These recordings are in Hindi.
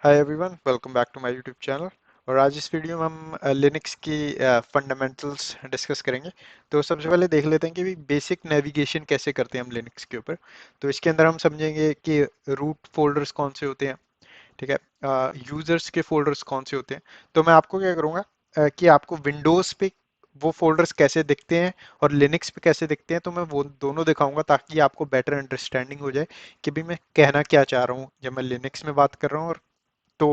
Hi everyone, welcome back to my YouTube channel. और आज इस वीडियो में हम लिनक्स की फंडामेंटल्स डिस्कस करेंगे। तो सबसे पहले देख लेते हैं कि बेसिक नेविगेशन कैसे करते हैं हम लिनक्स के ऊपर। तो इसके अंदर हम समझेंगे कि रूट फोल्डर्स कौन से होते हैं, ठीक है, यूजर्स के फोल्डर्स कौन से होते हैं। तो मैं आपको क्या करूँगा कि आपको विंडोज़ पे वो फोल्डर्स कैसे दिखते हैं और लिनक्स पे कैसे दिखते हैं, तो मैं वो दोनों दिखाऊंगा ताकि आपको बेटर अंडरस्टैंडिंग हो जाए कि भी मैं कहना क्या चाह रहा हूँ जब मैं लिनक्स में बात कर रहा हूँ। और तो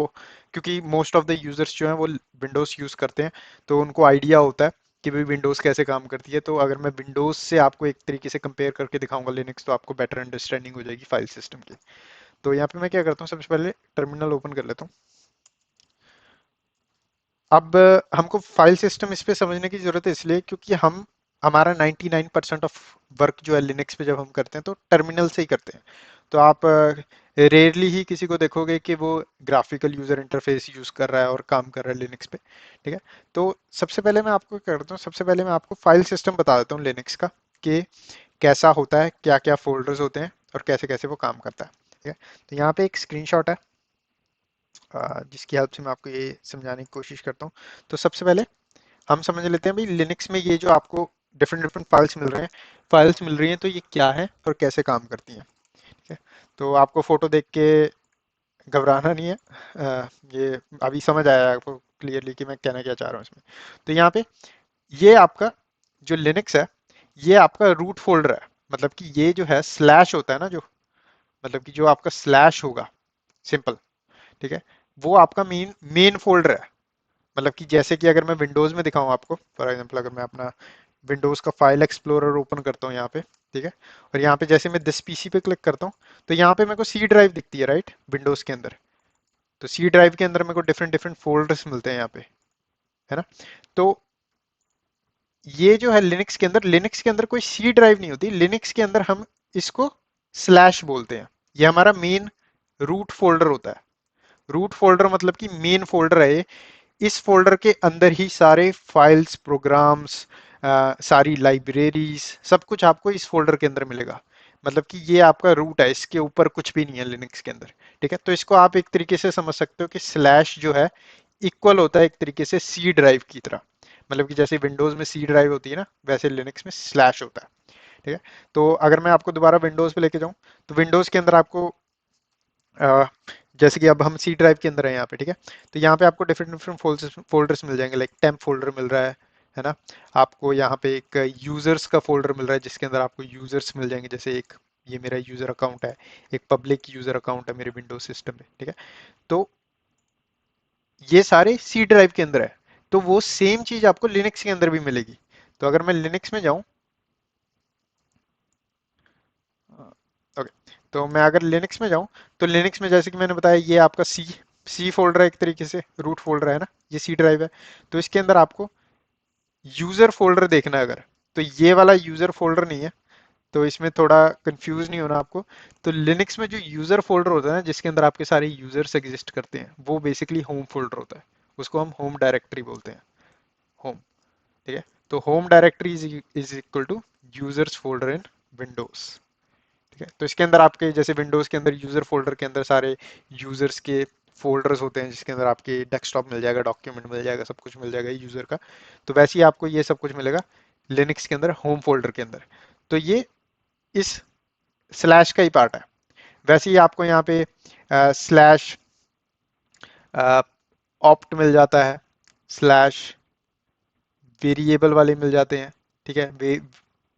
क्योंकि मोस्ट ऑफ द यूजर्स जो हैं वो विंडोज़ यूज़ करते हैं, तो उनको आइडिया होता है कि भाई विंडोज़ कैसे काम करती है। तो अगर मैं विंडोज़ से आपको एक तरीके से कंपेयर करके दिखाऊंगा लिनक्स, तो आपको बेटर अंडरस्टैंडिंग हो जाएगी फाइल सिस्टम की। तो यहाँ पे मैं क्या करता हूँ, सबसे पहले टर्मिनल ओपन कर लेता हूँ। अब हमको फाइल सिस्टम इस पे समझने की जरूरत है, इसलिए क्योंकि हम हमारा 99% ऑफ वर्क जो है लिनक्स पे जब हम करते हैं तो टर्मिनल से ही करते हैं। तो आप रेयरली ही किसी को देखोगे कि वो ग्राफिकल यूजर इंटरफेस यूज कर रहा है और काम कर रहा है लिनक्स पे, ठीक है। तो सबसे पहले मैं आपको क्या करता हूँ, सबसे पहले मैं आपको फाइल सिस्टम बता देता हूँ लिनक्स का कि कैसा होता है, क्या क्या फोल्डर्स होते हैं और कैसे कैसे वो काम करता है, ठीक है। तो यहाँ पे एक स्क्रीनशॉट है जिसकी हेल्प से मैं आपको ये समझाने की कोशिश करता हूँ। तो सबसे पहले हम समझ लेते हैं भाई लिनक्स में ये जो आपको डिफरेंट डिफरेंट फाइल्स मिल रही हैं, तो ये क्या है और कैसे काम करती हैं, ठीक है। तो आपको फोटो देख के घबराना नहीं है, ये अभी समझ आया आपको क्लियरली कि मैं कहना क्या चाह रहा हूँ इसमें। तो यहाँ पे ये आपका जो लिनक्स है, ये आपका रूट फोल्डर है। मतलब कि ये जो है स्लैश होता है ना, जो मतलब कि जो आपका स्लैश होगा, सिंपल, ठीक है, वो आपका मेन मेन फोल्डर है। मतलब कि जैसे कि अगर मैं विंडोज में दिखाऊं आपको, फॉर एग्जांपल अगर मैं अपना विंडोज का फाइल एक्सप्लोरर ओपन करता हूं यहाँ पे, ठीक है, और यहाँ पे जैसे मैं दिस पीसी पे क्लिक करता हूँ, तो यहाँ पे मेरे को सी ड्राइव दिखती है, राइट, विंडोज के अंदर। तो सी ड्राइव के अंदर मेरे को डिफरेंट डिफरेंट फोल्डर्स मिलते हैं यहाँ पे, है ना। तो ये जो है लिनक्स के अंदर कोई सी ड्राइव नहीं होती। लिनक्स के अंदर हम इसको स्लैश बोलते हैं। ये हमारा मेन रूट फोल्डर होता है। रूट फोल्डर मतलब कि मेन फोल्डर है ये। इस फोल्डर के अंदर ही सारे फाइल्स, प्रोग्राम्स, सारी लाइब्रेरीज, सब कुछ आपको इस फोल्डर के अंदर मिलेगा। मतलब कि ये आपका रूट है, इसके ऊपर कुछ भी नहीं है लिनक्स के अंदर, ठीक है। तो इसको आप एक तरीके से समझ सकते हो कि स्लैश जो है इक्वल होता है एक तरीके से सी ड्राइव की तरह। मतलब कि जैसे विंडोज में सी ड्राइव होती है ना, वैसे लिनक्स में स्लैश होता है, ठीक है। तो अगर मैं आपको दोबारा विंडोज पे लेके जाऊं, तो विंडोज के अंदर आपको अ, जैसे कि अब हम सी ड्राइव के अंदर है यहाँ पे, ठीक है। तो यहाँ पे आपको डिफरेंट डिफरेंट फोल्डर्स मिल जाएंगे, लाइक टेम्प फोल्डर मिल रहा है ना। आपको यहाँ पे एक यूजर्स का फोल्डर मिल रहा है जिसके अंदर आपको यूजर्स मिल जाएंगे, जैसे एक ये मेरा यूजर अकाउंट है, एक पब्लिक यूजर अकाउंट है मेरे विंडोज सिस्टम में, ठीक है। तो ये सारे सी ड्राइव के अंदर है। तो वो सेम चीज आपको लिनक्स के अंदर भी मिलेगी। तो अगर मैं लिनक्स में जाऊं, ओके, तो मैं अगर लिनक्स में जाऊं, तो लिनक्स में जैसे कि मैंने बताया ये आपका सी सी फोल्डर है, एक तरीके से रूट फोल्डर है ना, ये सी ड्राइव है। तो इसके अंदर आपको यूजर फोल्डर देखना है अगर, तो ये वाला यूजर फोल्डर नहीं है। तो इसमें थोड़ा कंफ्यूज नहीं होना आपको। तो लिनक्स में जो यूजर फोल्डर होता है ना, जिसके अंदर आपके सारे यूजर्स एग्जिस्ट करते हैं, वो बेसिकली होम फोल्डर होता है। उसको हम होम डायरेक्टरी बोलते हैं, होम, ठीक है। तो home directory is equal to users folder in Windows, ठीक है। तो इसके अंदर आपके जैसे विंडोज के अंदर यूजर फोल्डर के अंदर सारे यूजर्स के फोल्डर्स होते हैं, जिसके अंदर आपके डेस्कटॉप मिल जाएगा, डॉक्यूमेंट मिल जाएगा, सब कुछ मिल जाएगा यूजर का। तो वैसे ही आपको ये सब कुछ मिलेगा लिनक्स के अंदर होम फोल्डर के अंदर। तो ये इस स्लैश का ही पार्ट है। वैसे ही आपको यहाँ पे स्लैश ऑप्ट मिल जाता है, स्लैश वेरिएबल वाले मिल जाते हैं, ठीक है। वे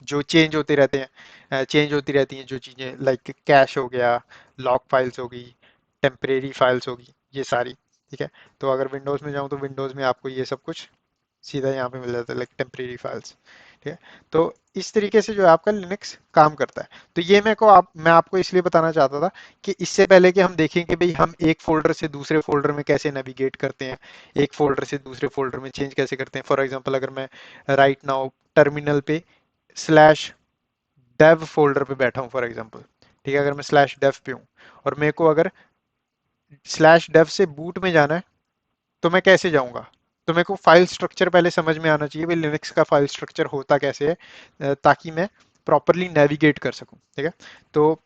जो चेंज होते रहते हैं, चेंज होती रहती हैं जो चीज़ें, लाइक कैश हो गया, लॉग फाइल्स हो गई, टेम्परेरी फाइल्स होगी, ये सारी, ठीक है। तो अगर विंडोज़ में जाऊँ तो विंडोज़ में आपको ये सब कुछ सीधा यहाँ पे मिल जाता है, लाइक टेम्परेरी फाइल्स, ठीक है। तो इस तरीके से जो है आपका लिनक्स काम करता है। तो ये मैं आपको इसलिए बताना चाहता था कि इससे पहले कि हम देखें कि भाई हम एक फोल्डर से दूसरे फोल्डर में कैसे नेविगेट करते हैं, एक फोल्डर से दूसरे फोल्डर में चेंज कैसे करते हैं। फॉर एग्जांपल अगर मैं राइट नाउ टर्मिनल पे स्लैश डेव फोल्डर पे बैठा हूँ फॉर एग्जांपल, ठीक है, अगर मैं स्लैश डेव पे हूँ और मेरे को अगर स्लैश डेव से बूट में जाना है, तो मैं कैसे जाऊंगा। तो मेरे को फाइल स्ट्रक्चर पहले समझ में आना चाहिए, भाई लिनक्स का फाइल स्ट्रक्चर होता कैसे है, ताकि मैं प्रॉपरली नेविगेट कर सकूं, ठीक है। तो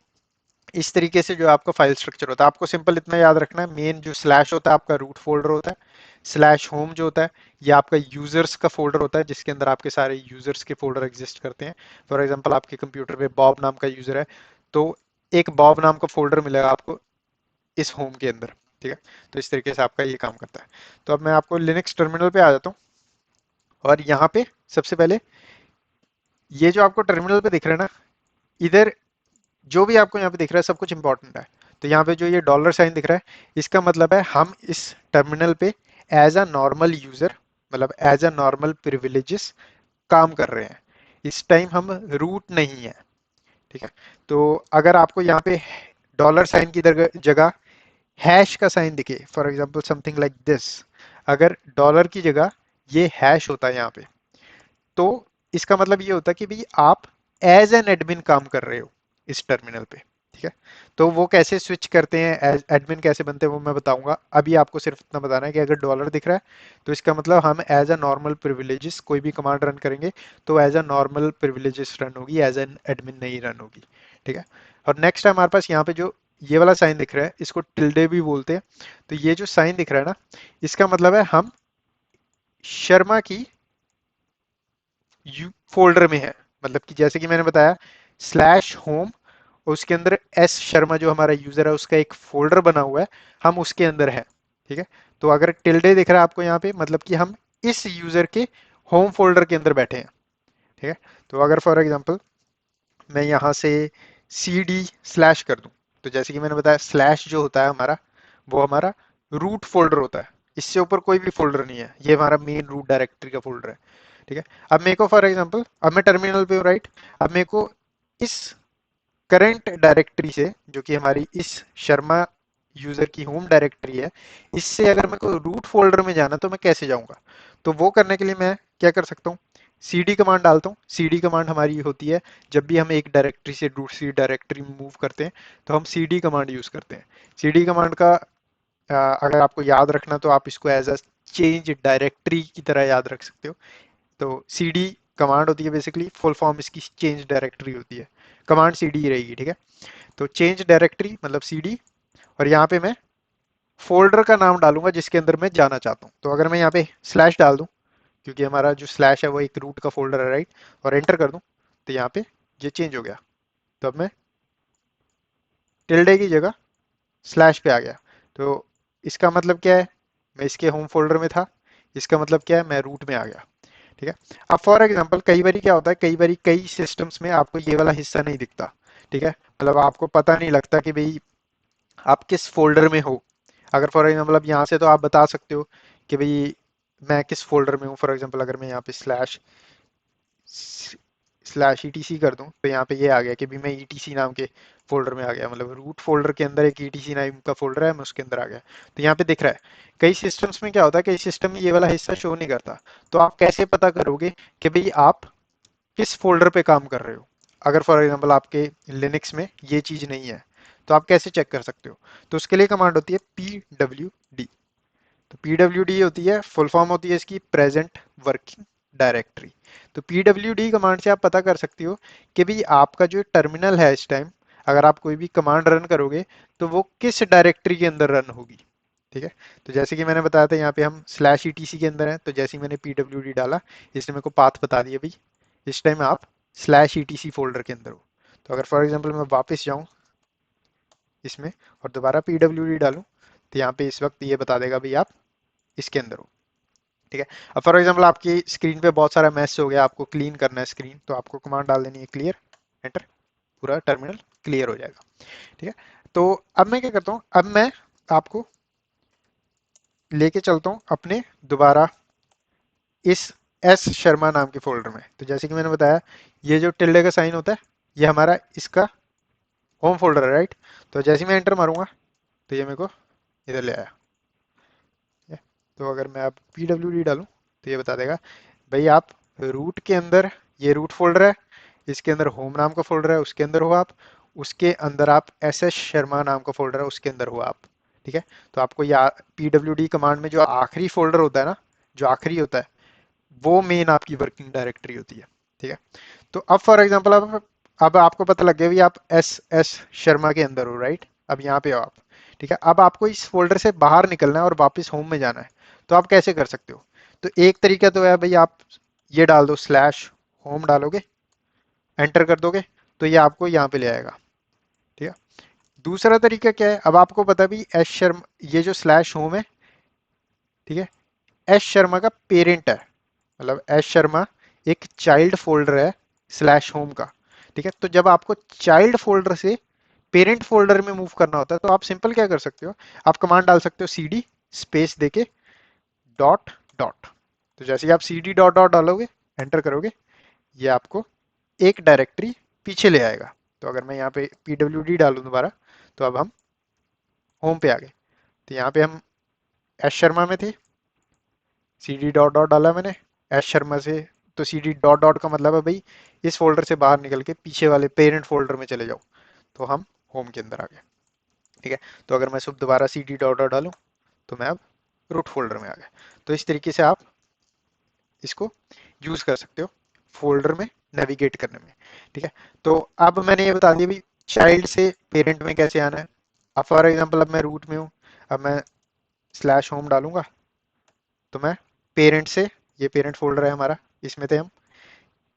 इस तरीके से जो आपका फाइल स्ट्रक्चर होता है, आपको सिंपल इतना याद रखना है, मेन जो स्लैश होता है आपका रूट फोल्डर होता है, स्लैश होम जो होता है ये आपका यूजर्स का फोल्डर होता है जिसके अंदर आपके सारे यूजर्स के फोल्डर एग्जिस्ट करते हैं। फॉर एग्जांपल आपके कंप्यूटर पे बॉब नाम का यूजर है, तो एक बॉब नाम का फोल्डर मिलेगा आपको इस होम के अंदर। ठीक है, तो इस तरीके से आपका ये काम करता है। तो अब मैं आपको लिनक्स टर्मिनल पे आ जाता हूँ, और यहाँ पे सबसे पहले ये जो आपको टर्मिनल पे दिख रहा है ना, इधर जो भी आपको यहाँ पे दिख रहा है सब कुछ इंपॉर्टेंट है। तो यहाँ पे जो ये डॉलर साइन दिख रहा है इसका मतलब है हम इस टर्मिनल पे एज अ नॉर्मल यूजर, मतलब एज अ नॉर्मल प्रिविलेजेस काम कर रहे हैं। इस टाइम हम रूट नहीं है। ठीक है, तो अगर आपको यहाँ पे डॉलर साइन की जगह हैश का साइन दिखे, for example something like this, अगर डॉलर की जगह ये हैश होता है यहाँ पे, तो इसका मतलब ये होता है कि भाई आप एज एन एडमिन काम कर रहे हो इस टर्मिनल पे। ठीक है, तो वो कैसे स्विच करते हैं, एज एडमिन कैसे बनते हैं वो मैं बताऊंगा। अभी आपको सिर्फ इतना बताना है कि अगर डॉलर दिख रहा है तो इसका मतलब हम एज अ नॉर्मल प्रिविलेजेस कोई भी कमांड रन करेंगे तो as a normal privileges run होगी, एज एन एडमिन नहीं रन होगी। ठीक है, और नेक्स्ट है हमारे पास यहाँ पे जो ये वाला साइन दिख रहा है इसको टिल्डे भी बोलते हैं। तो ये जो साइन दिख रहा है ना, इसका मतलब है हम शर्मा की फोल्डर में है। मतलब कि जैसे कि मैंने बताया स्लैश होम, उसके अंदर एस शर्मा जो हमारा यूजर है उसका एक फोल्डर बना हुआ है, हम उसके अंदर है। ठीक है, तो अगर टिल्डे दिख रहा है आपको यहाँ पे मतलब कि हम इस यूजर के होम फोल्डर के अंदर बैठे हैं। ठीक है, तो अगर फॉर एग्जांपल मैं यहाँ से सी डी स्लैश कर दूं, तो जैसे कि मैंने बताया स्लैश जो होता है हमारा वो हमारा रूट फोल्डर होता है, इससे ऊपर कोई भी फोल्डर नहीं है, ये हमारा मेन रूट डायरेक्टरी का फोल्डर है। ठीक है, अब मेरे को फॉर एग्जांपल अब मैं टर्मिनल पे हूँ राइट, अब मेरे को इस करंट डायरेक्टरी से जो कि हमारी इस शर्मा यूजर की होम डायरेक्टरी है, इससे अगर मेरे को रूट फोल्डर में जाना तो मैं कैसे जाऊंगा। तो वो करने के लिए मैं क्या कर सकता हूँ, सीडी कमांड डालता हूँ। सीडी कमांड हमारी होती है जब भी हम एक डायरेक्टरी से दूसरी डायरेक्टरी में मूव करते हैं तो हम सीडी कमांड यूज करते हैं। सीडी कमांड का अगर आपको याद रखना तो आप इसको एज अ चेंज डायरेक्टरी की तरह याद रख सकते हो। तो सीडी कमांड होती है, बेसिकली फुल फॉर्म इसकी चेंज डायरेक्टरी होती है, कमांड सीडी ही रहेगी। ठीक है, तो चेंज डायरेक्टरी मतलब सीडी, और यहाँ पे मैं फोल्डर का नाम डालूंगा जिसके अंदर मैं जाना चाहता हूँ। तो अगर मैं यहाँ पे स्लैश डाल दूं, क्योंकि हमारा जो स्लैश है वो एक रूट का फोल्डर है राइट, और एंटर कर दूं तो यहाँ पे ये चेंज हो गया। तो अब मैं टिल्डे की जगह स्लैश पे आ गया। तो इसका मतलब क्या है, मैं इसके होम फोल्डर में था, इसका मतलब क्या है मैं रूट में आ गया। ठीक है, अब फॉर एग्जांपल कई बारी क्या होता है, कई बारी कई सिस्टम्स में आपको ये वाला हिस्सा नहीं दिखता। ठीक है, मतलब आपको पता नहीं लगता कि भाई आप किस फोल्डर में हो। अगर फॉर एग्जांपल अब यहाँ से तो आप बता सकते हो कि भाई मैं किस फोल्डर में हूँ। फॉर एग्जांपल अगर मैं यहाँ पे स्लैश ईटीसी कर दूं तो यहाँ पे ये आ गया कि भी मैं ईटीसी नाम के फोल्डर में आ गया, मतलब रूट फोल्डर के अंदर एक ईटीसी नाम का फोल्डर है, मैं उसके अंदर आ गया। तो यहाँ पे दिख रहा है। कई सिस्टम्स में क्या होता है, कई सिस्टम में ये वाला हिस्सा शो नहीं करता। तो आप कैसे पता करोगे कि भाई आप किस फोल्डर पे काम कर रहे हो। अगर फॉर एग्जांपल आपके लिनक्स में ये चीज नहीं है तो आप कैसे चेक कर सकते हो। तो उसके लिए कमांड होती है pwd। तो pwd होती है, फुल फॉर्म होती है इसकी प्रेजेंट वर्किंग डायरेक्टरी। तो pwd कमांड से आप पता कर सकते हो कि भाई आपका जो टर्मिनल है इस टाइम, अगर आप कोई भी कमांड रन करोगे तो वो किस डायरेक्टरी के अंदर रन होगी। ठीक है, तो जैसे कि मैंने बताया था यहाँ पे हम स्लैश ईटीसी के अंदर है, तो जैसे ही मैंने pwd डाला इसने मेरे को पाथ बता दिया भाई इस टाइम आप स्लैश ईटीसी फोल्डर के अंदर हो। तो अगर फॉर एग्जांपल मैं वापस जाऊं इसमें और दोबारा pwd डालूं तो यहाँ पे इस वक्त ये बता देगा भाई आप इसके अंदर हो। ठीक है, अब फॉर एग्जांपल आपकी स्क्रीन पे बहुत सारा मैस हो गया, आपको क्लीन करना है स्क्रीन, तो आपको कमांड डाल देनी है क्लियर, एंटर, पूरा टर्मिनल क्लियर हो जाएगा। ठीक है, तो अब मैं क्या करता हूँ, अब मैं आपको लेके चलता हूँ अपने दोबारा इस एस शर्मा नाम के फोल्डर में। तो जैसे कि मैंने बताया ये जो टिल्डे का साइन होता है ये हमारा इसका होम फोल्डर है राइट। तो जैसे ही मैं एंटर मारूंगा तो ये मेरे को इधर ले आया। ठीक है? तो अगर मैं अब pwd डालूं तो ये बता देगा भाई आप रूट के अंदर, ये रूट फोल्डर है, इसके अंदर होम नाम का फोल्डर है उसके अंदर हो आप, उसके अंदर आप एस एस शर्मा नाम का फोल्डर है उसके अंदर हो आप। ठीक है, तो आपको या pwd कमांड में जो आखिरी फोल्डर होता है ना, जो आखिरी होता है वो मेन आपकी वर्किंग डायरेक्टरी होती है। ठीक है, तो अब फॉर एग्जांपल अब अब आपको पता लग गया भी आप एस एस शर्मा के अंदर हो, राइट? अब यहाँ पे हो आप। ठीक है, अब आपको इस फोल्डर से बाहर निकलना है और वापस होम में जाना है। तो आप कैसे कर सकते हो? तो एक तरीका तो है भाई, आप ये डाल दो, स्लैश होम डालोगे, एंटर कर दोगे, तो ये आपको यहाँ पे ले आएगा। ठीक है, दूसरा तरीका क्या है? अब आपको पता भी एस शर्मा, ये जो स्लैश होम है, ठीक है, एस शर्मा का पेरेंट है, मतलब एस शर्मा एक चाइल्ड फोल्डर है स्लैश होम का। ठीक है, तो जब आपको चाइल्ड फोल्डर से पेरेंट फोल्डर में मूव करना होता है तो आप सिंपल क्या कर सकते हो, आप कमांड डाल सकते हो cd स्पेस देके डॉट डॉट। तो जैसे ही आप cd डॉट डॉट डालोगे, एंटर करोगे, ये आपको एक डायरेक्टरी पीछे ले आएगा। तो अगर मैं यहाँ पे pwd डालूं दोबारा, तो अब हम होम पे आ गए। तो यहाँ पे हम एस शर्मा में थे, cd डॉट डॉट डाला मैंने एस शर्मा से, तो cd डॉट डॉट का मतलब है भाई इस फोल्डर से बाहर निकल के पीछे वाले पेरेंट फोल्डर में चले जाओ। तो हम होम के अंदर आ गए। ठीक है, तो अगर मैं सब दोबारा cd डॉट डॉट डालूं, तो मैं अब रूट फोल्डर में आ गया। तो इस तरीके से आप इसको यूज कर सकते हो फोल्डर में नेविगेट करने में। ठीक है, तो अब मैंने ये बता दिया भी चाइल्ड से पेरेंट में कैसे आना है। अब फॉर एग्जांपल अब मैं रूट में हूँ, अब मैं स्लैश होम डालूंगा, तो मैं पेरेंट से, ये पेरेंट फोल्डर है हमारा, इसमें थे हम,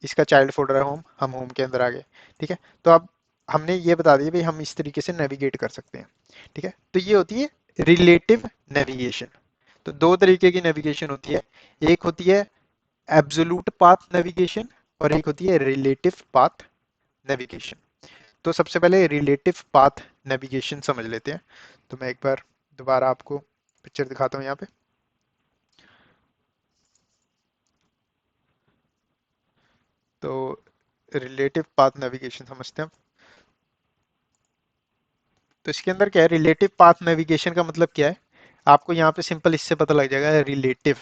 इसका चाइल्ड फोल्डर है होम, हम होम के अंदर आ गए। ठीक है, तो अब हमने ये बता दिया भाई हम इस तरीके से नेविगेट कर सकते हैं। ठीक है, तो ये होती है रिलेटिव नेविगेशन। तो दो तरीके की नेविगेशन होती है, एक होती है एब्सोल्यूट पाथ नेविगेशन और एक होती है रिलेटिव पाथ नेविगेशन। तो सबसे पहले रिलेटिव पाथ नेविगेशन समझ लेते हैं। तो मैं एक बार दोबारा आपको पिक्चर दिखाता हूँ यहाँ पे। तो रिलेटिव पाथ नेविगेशन समझते हैं। तो इसके अंदर क्या है, रिलेटिव पाथ नेविगेशन का मतलब क्या है, आपको यहाँ पे सिंपल इससे पता लग जाएगा। रिलेटिव,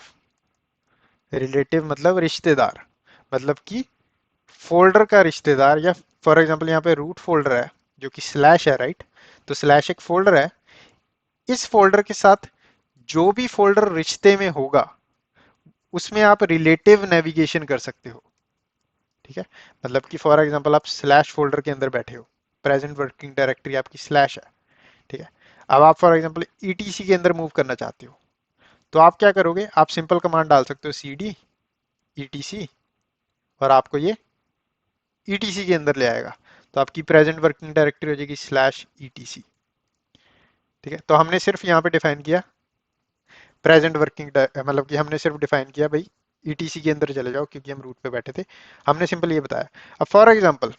रिलेटिव मतलब रिश्तेदार, मतलब कि फोल्डर का रिश्तेदार, या फॉर एग्जांपल यहाँ पे रूट फोल्डर है जो कि स्लैश है, राइट? तो स्लैश एक फोल्डर है, इस फोल्डर के साथ जो भी फोल्डर रिश्ते में होगा उसमें आप रिलेटिव नेविगेशन कर सकते हो। ठीक है, मतलब कि फॉर एग्जांपल आप स्लैश फोल्डर के अंदर बैठे हो, प्रेजेंट वर्किंग डायरेक्टरी आपकी स्लैश है। ठीक है, अब आप फॉर एग्जांपल ईटीसी के अंदर मूव करना चाहते हो, तो आप क्या करोगे, आप सिंपल कमांड डाल सकते हो cd etc, और आपको ये ईटीसी के अंदर ले आएगा। तो आपकी प्रेजेंट वर्किंग डायरेक्टरी हो जाएगी स्लैश ईटीसी। ठीक है, तो हमने सिर्फ यहाँ पे डिफाइन किया प्रेजेंट वर्किंग, मतलब कि हमने सिर्फ डिफाइन किया भाई ईटीसी के अंदर चले जाओ, क्योंकि हम रूट पे बैठे थे, हमने सिंपल ये बताया। अब फॉर एग्जांपल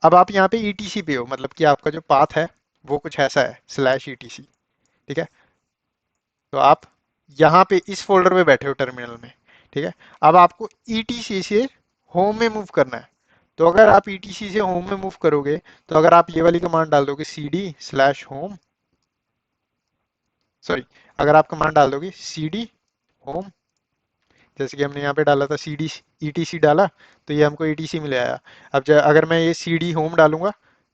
अब आप यहाँ पे ईटीसी पे हो, मतलब कि आपका जो पाथ है वो कुछ ऐसा है स्लैश ईटीसी। ठीक है, तो आप यहाँ पे इस फोल्डर में बैठे हो टर्मिनल में। ठीक है, अब आपको ईटीसी से होम में मूव करना है। तो अगर आप ईटीसी से होम में मूव करोगे, तो अगर आप ये वाली कमांड डाल दोगे cd स्लैश होम, सॉरी, अगर आप कमांड डाल दोगे cd होम, जैसे कि हमने यहाँ पे डाला था cd etc डाला, तो ये हमको etc में ले आया। अब अगर मैं ये cd होम डालूंगा,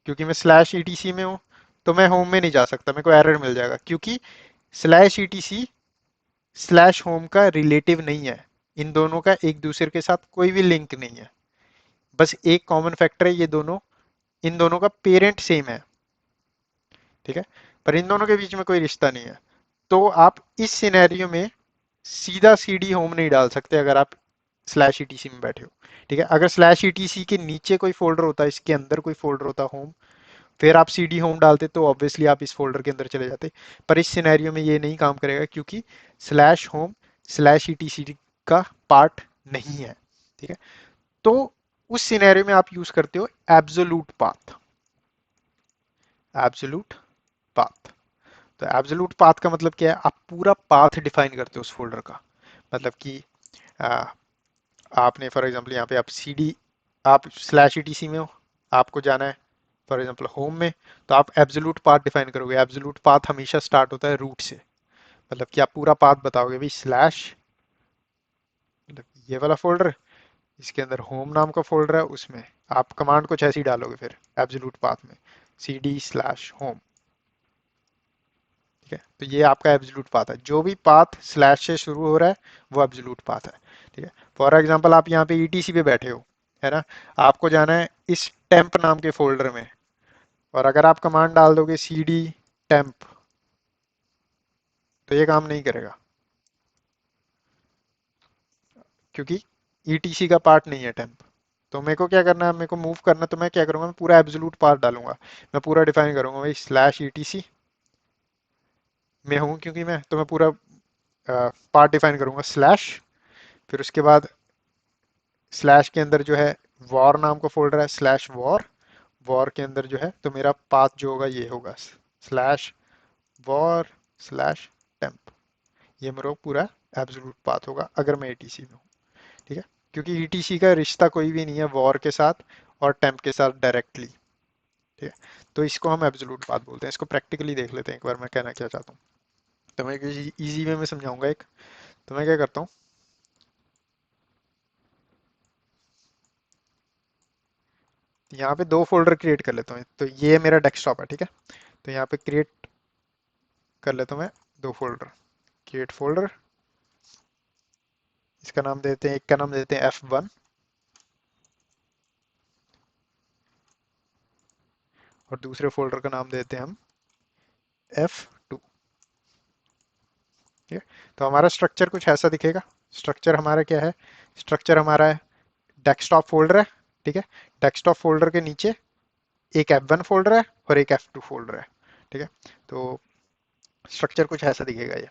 क्योंकि मैं स्लैश etc में हूँ, तो मैं होम में नहीं जा सकता, मेरे को एरर मिल जाएगा, क्योंकि स्लैश etc स्लैश होम का रिलेटिव नहीं है। इन दोनों का एक दूसरे के साथ कोई भी लिंक नहीं है, बस एक कॉमन फैक्टर है, ये दोनों, इन दोनों का पेरेंट सेम है। ठीक है, पर इन दोनों के बीच में कोई रिश्ता नहीं है। तो आप इस सिनेरियो में सीधा cd होम नहीं डाल सकते अगर आप स्लैश ईटीसी में बैठे हो। ठीक है, अगर स्लैश ईटीसी के नीचे कोई फोल्डर होता, इसके अंदर कोई फोल्डर होता होम, फिर आप cd होम डालते तो ऑब्वियसली आप इस फोल्डर के अंदर चले जाते। पर इस सिनेरियो में ये नहीं काम करेगा, क्योंकि स्लैश होम स्लैश ईटीसी का पार्ट नहीं है। ठीक है, तो उस सिनेरियो में आप यूज करते हो एब्सोल्यूट पाथ। एब्सोल्यूट पाथ, तो एब्सोल्यूट पाथ का मतलब क्या है, आप पूरा पाथ डिफाइन करते हो उस फोल्डर का। मतलब कि आ, आपने फॉर एग्जांपल यहाँ पे आप cd, आप स्लैश ईटीसी में हो, आपको जाना है फॉर एग्जांपल होम में, तो आप एब्सोल्यूट पाथ डिफाइन करोगे। एब्सोल्यूट पाथ हमेशा स्टार्ट होता है रूट से, मतलब कि आप पूरा पाथ बताओगे भाई स्लैश, मतलब ये वाला फोल्डर, इसके अंदर होम नाम का फोल्डर है, उसमें आप कमांड कुछ ऐसी डालोगे फिर एब्सोल्यूट पाथ में cd स्लैश होम। ठीक है, तो ये आपका एब्सोल्यूट पाथ है, जो भी पाथ स्लैश से शुरू हो रहा है वो एब्सोल्यूट पाथ है। ठीक है, फॉर एग्जांपल आप यहाँ पे ईटीसी पे बैठे हो, है ना, आपको जाना है इस टेम्प नाम के फोल्डर में। और अगर आप कमांड डाल दोगे cd टेम्प तो ये काम नहीं करेगा, क्योंकि ईटीसी का पार्ट नहीं है टेम्प। तो मेरे को क्या करना है, मेरे को मूव करना है, तो मैं क्या करूंगा, मैं पूरा एब्सोल्यूट पार्ट डालूंगा। मैं पूरा डिफाइन करूंगा भाई स्लैश ईटीसी में हूँ क्योंकि मैं, तो मैं पूरा पार्ट डिफाइन करूंगा स्लैश, फिर उसके बाद स्लैश के अंदर जो है वॉर नाम का फोल्डर है, स्लैश वॉर, वॉर के अंदर जो है तो मेरा पाथ जो होगा ये होगा स्लैश वॉर स्लैश टेम्प। ये मेरा पूरा एब्सोल्यूट पाथ होगा अगर मैं ईटीसी में हूँ। ठीक है, क्योंकि ईटीसी का रिश्ता कोई भी नहीं है वॉर के साथ और टेम्प के साथ डायरेक्टली। ठीक है, तो इसको हम एब्सोल्यूट पाथ बोलते हैं। इसको प्रैक्टिकली देख लेते हैं एक बार मैं कहना क्या चाहता हूँ। तो मैं इजी वे में समझाऊंगा एक। तो मैं क्या करता हूँ, यहाँ पे दो फोल्डर क्रिएट कर लेता हूँ। तो ये मेरा डेस्कटॉप है, ठीक है। तो यहाँ पे क्रिएट कर लेता हूँ मैं दो फोल्डर, क्रिएट फोल्डर, इसका नाम देते हैं, एक का नाम देते हैं F1 और दूसरे फोल्डर का नाम देते हैं हम F2। ठीक है, तो हमारा स्ट्रक्चर कुछ ऐसा दिखेगा। स्ट्रक्चर हमारा क्या है, स्ट्रक्चर हमारा है डेस्कटॉप फोल्डर है। ठीक है, डेस्कटॉप फोल्डर के नीचे एक F1 फोल्डर है और एक F2 फोल्डर है। ठीक है, तो स्ट्रक्चर कुछ ऐसा दिखेगा ये।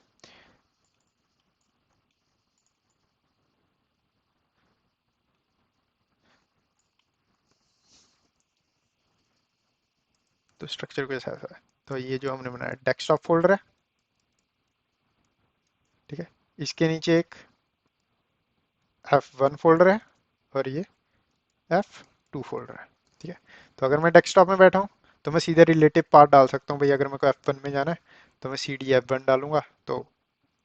तो स्ट्रक्चर कुछ ऐसा है। तो ये जो हमने बनाया डेस्कटॉप फोल्डर है, ठीक है, इसके नीचे एक F1 फोल्डर है और ये F2 फोल्डर है। ठीक है, तो अगर मैं डेस्कटॉप में बैठा हूँ तो मैं सीधे रिलेटिव पार्ट डाल सकता हूँ भाई। अगर मेरे को F1 में जाना है तो मैं CD F1 डालूंगा तो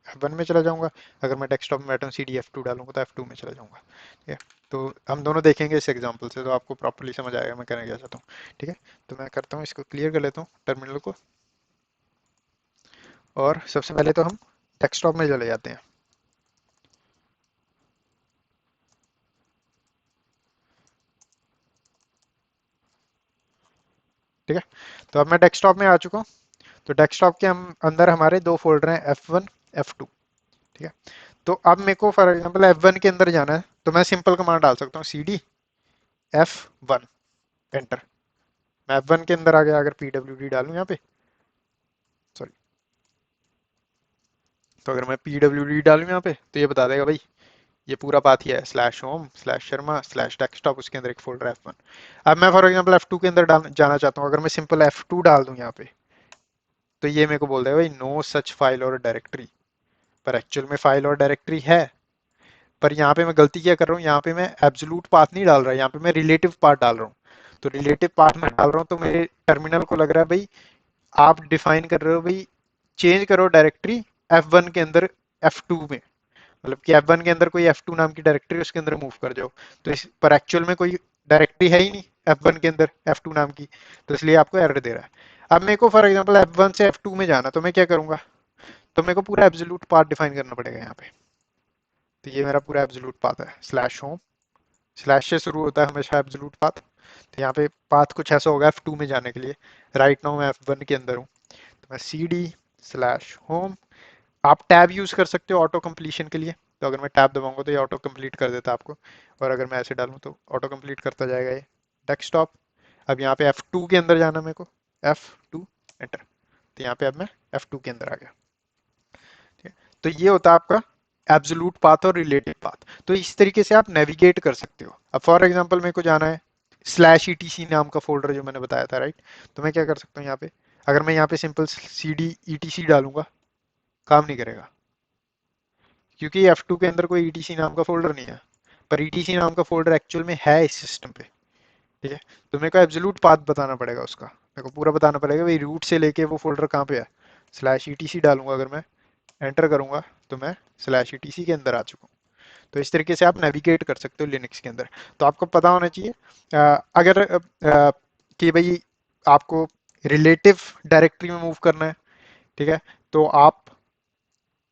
F1 में चला जाऊंगा। अगर मैं डेस्कटॉप में बैठा हूँ CD F2 डालूंगा तो F2 में चला जाऊंगा। ठीक है, तो हम दोनों देखेंगे इस एग्जांपल से, तो आपको प्रॉपर्ली समझ आएगा मैं कहना क्या चाहता हूँ। ठीक है, तो मैं करता हूँ, इसको क्लियर कर लेता हूँ टर्मिनल को, और सबसे पहले तो हम डेस्कटॉप में चले जाते हैं। ठीक है, तो अब मैं डेस्कटॉप में आ चुका हूँ। तो डेस्कटॉप के हम अंदर हमारे दो फोल्डर हैं F1 F2। ठीक है, तो अब मेरे को फॉर एग्जांपल F1 के अंदर जाना है तो मैं सिंपल कमांड डाल सकता हूँ CD F1 एंटर। मैं F1 के अंदर आ गया। अगर PWD डालूं यहाँ पे, सॉरी, तो अगर मैं PWD डालूं यहाँ पे तो ये बता देगा भाई ये पूरा पाथ ही है slash home slash Sharma slash desktop, उसके अंदर एक फोल्डर F1। अब मैं फॉर एग्जांपल F2 के अंदर जाना चाहता हूँ। अगर मैं सिंपल F2 डाल दूं यहाँ पे तो ये मेरे को बोल देगा भाई नो सच फाइल और डायरेक्टरी। पर एक्चुअल में फाइल और डायरेक्टरी है। पर यहाँ पे मैं गलती क्या कर रहा हूँ, यहाँ पे मैं एब्सोल्यूट पाथ नहीं डाल रहा, यहाँ पे मैं रिलेटिव पाथ डाल रहा हूँ। तो रिलेटिव पाथ में डाल रहा हूँ तो मेरे टर्मिनल को लग रहा है भाई आप डिफाइन कर रहे हो भाई चेंज करो डायरेक्टरी F1 के अंदर F2 में, मतलब कि F1 के अंदर कोई F2 नाम की डायरेक्टरी उसके अंदर मूव कर जाओ। तो इस पर एक्चुअल में कोई डायरेक्टरी है ही नहीं F1 के अंदर F2 नाम की, तो इसलिए आपको एरर दे रहा है। अब मेरे को फॉर एग्जांपल F1 से F2 में जाना तो मैं क्या करूंगा, तो मेरे को पूरा एब्सोल्यूट पाथ डिफाइन करना पड़ेगा यहाँ पे। तो ये मेरा पूरा एब्सोल्यूट पाथ है स्लैश होम, स्लैश से शुरू होता है हमेशा एब्सोल्यूट पाथ। तो यहाँ पे पाथ कुछ ऐसा होगा F2 में जाने के लिए। राइट नाउ मैं F1 के अंदर हूँ तो मैं CD स्लैश होम, आप टैब यूज कर सकते हो ऑटो कंप्लीशन के लिए। तो अगर मैं टैब दबाऊंगा तो ये ऑटो कंप्लीट कर देता है आपको, और अगर मैं ऐसे डालूं तो ऑटो कंप्लीट करता जाएगा ये डेस्कटॉप। अब यहाँ पे F2 के अंदर जाना मेरे को, F2 एंटर। तो यहाँ पे अब मैं F2 के अंदर आ गया। ठीक है, तो ये होता है आपका एब्सोल्यूट पाथ और रिलेटिव पाथ। तो इस तरीके से आप नेविगेट कर सकते हो। अब फॉर एग्जांपल मेरे को जाना है स्लैश ईटीसी नाम का फोल्डर जो मैंने बताया था, राइट। तो मैं क्या कर सकता हूँ यहाँ पे, अगर मैं यहाँ पे सिंपल CD ETC डालूंगा काम नहीं करेगा, क्योंकि F2 के अंदर कोई ETC नाम का फोल्डर नहीं है। पर ETC नाम का फोल्डर एक्चुअल में है इस सिस्टम पे। ठीक है, तो मेरे को एब्सोल्यूट पाथ बताना पड़ेगा उसका, मेरे को पूरा बताना पड़ेगा भाई रूट से लेके वो फोल्डर कहाँ पे है। स्लैश ETC डालूंगा, अगर मैं एंटर करूंगा तो मैं स्लैश ETC के अंदर आ चुका हूँ। तो इस तरीके से आप नेविगेट कर सकते हो लिनक्स के अंदर। तो आपको पता होना चाहिए अगर कि भाई आपको रिलेटिव डायरेक्टरी में मूव करना है, ठीक है, तो आप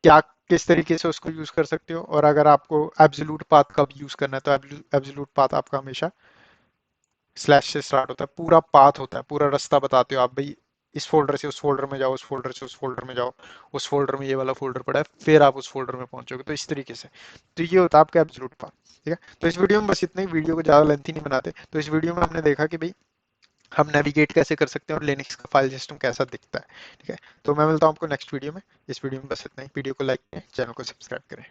क्या किस तरीके से उसको यूज कर सकते हो। और अगर आपको एब्सोल्यूट पाथ कब यूज करना है तो एब्सोल्यूट पाथ आपका हमेशा स्लैश से स्टार्ट होता है, पूरा पाथ होता है, पूरा रास्ता बताते हो आप भाई, इस फोल्डर से उस फोल्डर में जाओ, उस फोल्डर से उस फोल्डर में जाओ, उस फोल्डर में ये वाला फोल्डर पड़ा है, फिर आप उस फोल्डर में पहुंचोगे, तो इस तरीके से। तो ये होता है आपका एब्सोल्यूट पाथ। ठीक है, तो इस वीडियो में बस इतना ही, वीडियो को ज़्यादा लेंथी नहीं बनाते। तो इस वीडियो में हमने देखा कि भाई हम नेविगेट कैसे कर सकते हैं और लिनक्स का फाइल सिस्टम कैसा दिखता है। ठीक है, तो मैं मिलता हूँ आपको नेक्स्ट वीडियो में। इस वीडियो में बस इतना ही, वीडियो को लाइक करें, चैनल को सब्सक्राइब करें।